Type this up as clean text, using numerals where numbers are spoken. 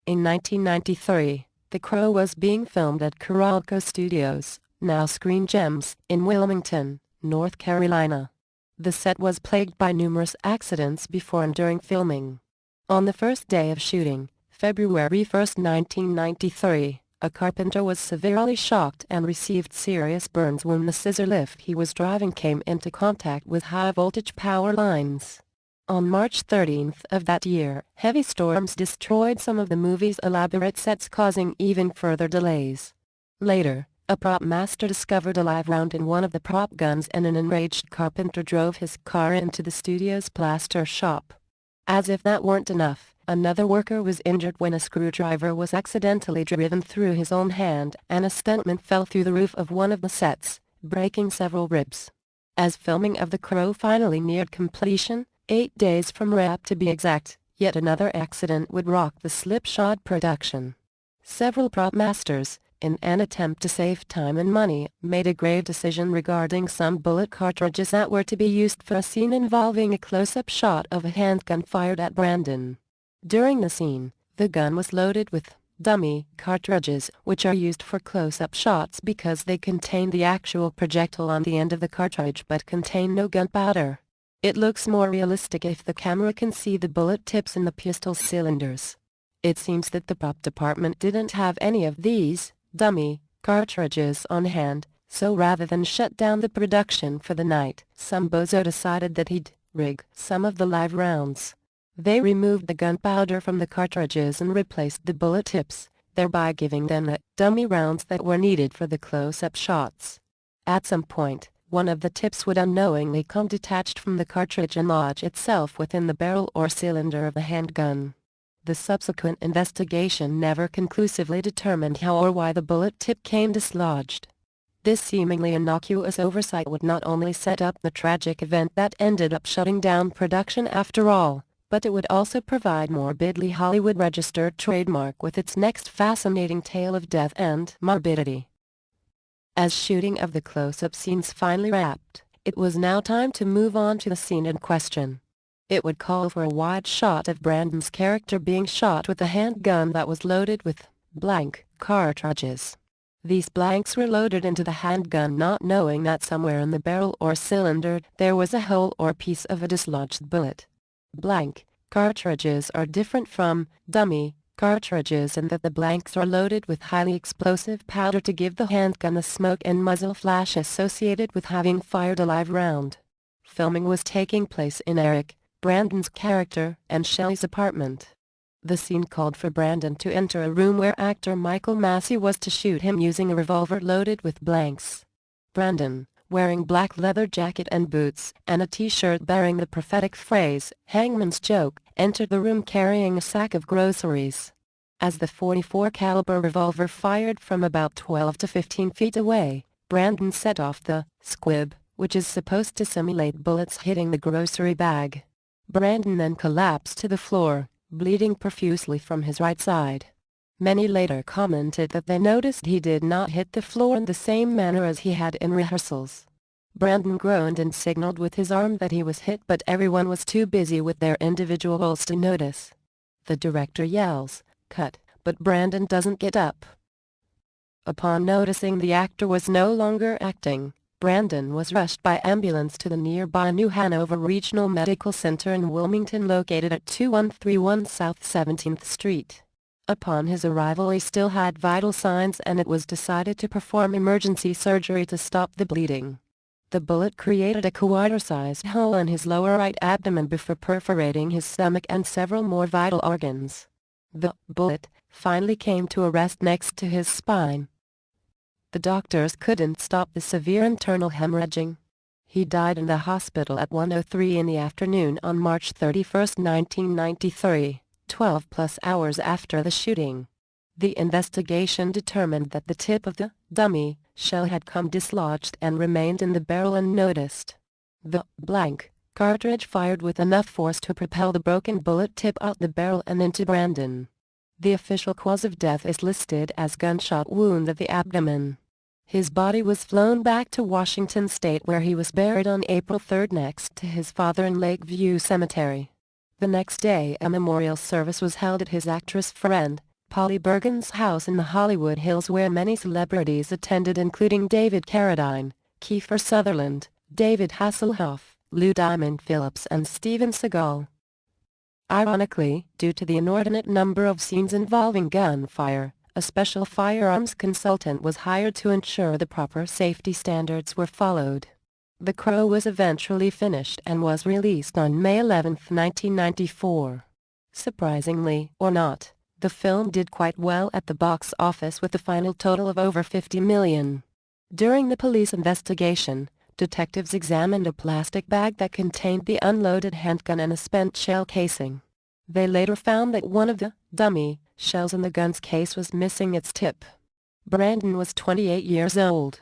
In 1993, The Crow was being filmed at Carolco Studios, now Screen Gems, in Wilmington, North Carolina. The set was plagued by numerous accidents before and during filming. On the first day of shooting, February 1, 1993, a carpenter was severely shocked and received serious burns when the scissor lift he was driving came into contact with high-voltage power lines. On March 13th of that year, heavy storms destroyed some of the movie's elaborate sets, causing even further delays. Later, a prop master discovered a live round in one of the prop guns, and an enraged carpenter drove his car into the studio's plaster shop. As if that weren't enough, another worker was injured when a screwdriver was accidentally driven through his own hand, and a stuntman fell through the roof of one of the sets, breaking several ribs. As filming of The Crow finally neared completion, 8 days from wrap to be exact, yet another accident would rock the slipshod production. Several prop masters, in an attempt to save time and money, made a grave decision regarding some bullet cartridges that were to be used for a scene involving a close-up shot of a handgun fired at Brandon. During the scene, the gun was loaded with dummy cartridges, which are used for close-up shots because they contain the actual projectile on the end of the cartridge but contain no gunpowder. It looks more realistic if the camera can see the bullet tips in the pistol cylinders. It seems that the prop department didn't have any of these dummy cartridges on hand, so rather than shut down the production for the night, some bozo decided that he'd rig some of the live rounds. They removed the gunpowder from the cartridges and replaced the bullet tips, thereby giving them the dummy rounds that were needed for the close-up shots. At some point, one of the tips would unknowingly come detached from the cartridge and lodge itself within the barrel or cylinder of the handgun. The subsequent investigation never conclusively determined how or why the bullet tip came dislodged. This seemingly innocuous oversight would not only set up the tragic event that ended up shutting down production after all, but it would also provide morbidly Hollywood-registered trademark with its next fascinating tale of death and morbidity. As shooting of the close-up scenes finally wrapped, it was now time to move on to the scene in question. It would call for a wide shot of Brandon's character being shot with a handgun that was loaded with blank cartridges. These blanks were loaded into the handgun, not knowing that somewhere in the barrel or cylinder there was a hole or piece of a dislodged bullet. Blank cartridges are different from dummy cartridges in that the blanks are loaded with highly explosive powder to give the handgun the smoke and muzzle flash associated with having fired a live round. Filming was taking place in Eric, Brandon's character, and Shelley's apartment. The scene called for Brandon to enter a room where actor Michael Massey was to shoot him using a revolver loaded with blanks. Brandon, wearing black leather jacket and boots, and a t-shirt bearing the prophetic phrase, "Hangman's Joke," entered the room carrying a sack of groceries. As the .44 caliber revolver fired from about 12 to 15 feet away, Brandon set off the squib, which is supposed to simulate bullets hitting the grocery bag. Brandon then collapsed to the floor, bleeding profusely from his right side. Many later commented that they noticed he did not hit the floor in the same manner as he had in rehearsals. Brandon groaned and signaled with his arm that he was hit, but everyone was too busy with their individual roles to notice. The director yells, "Cut," but Brandon doesn't get up. Upon noticing the actor was no longer acting, Brandon was rushed by ambulance to the nearby New Hanover Regional Medical Center in Wilmington, located at 2131 South 17th Street. Upon his arrival he still had vital signs, and it was decided to perform emergency surgery to stop the bleeding. The bullet created a quarter-sized hole in his lower right abdomen before perforating his stomach and several more vital organs. The bullet finally came to a rest next to his spine. The doctors couldn't stop the severe internal hemorrhaging. He died in the hospital at 1:03 in the afternoon on March 31, 1993, 12+ hours after the shooting. The investigation determined that the tip of the dummy shell had come dislodged and remained in the barrel unnoticed. The blank cartridge fired with enough force to propel the broken bullet tip out the barrel and into Brandon. The official cause of death is listed as gunshot wound of the abdomen. His body was flown back to Washington State, where he was buried on April 3 next to his father in Lakeview Cemetery. The next day a memorial service was held at his actress friend, Polly Bergen's house in the Hollywood Hills, where many celebrities attended, including David Carradine, Kiefer Sutherland, David Hasselhoff, Lou Diamond Phillips and Steven Seagal. Ironically, due to the inordinate number of scenes involving gunfire, a special firearms consultant was hired to ensure the proper safety standards were followed. The Crow was eventually finished and was released on May 11, 1994. Surprisingly or not, the film did quite well at the box office with a final total of over $50 million. During the police investigation, detectives examined a plastic bag that contained the unloaded handgun and a spent shell casing. They later found that one of the dummy shells in the gun's case was missing its tip. Brandon was 28 years old.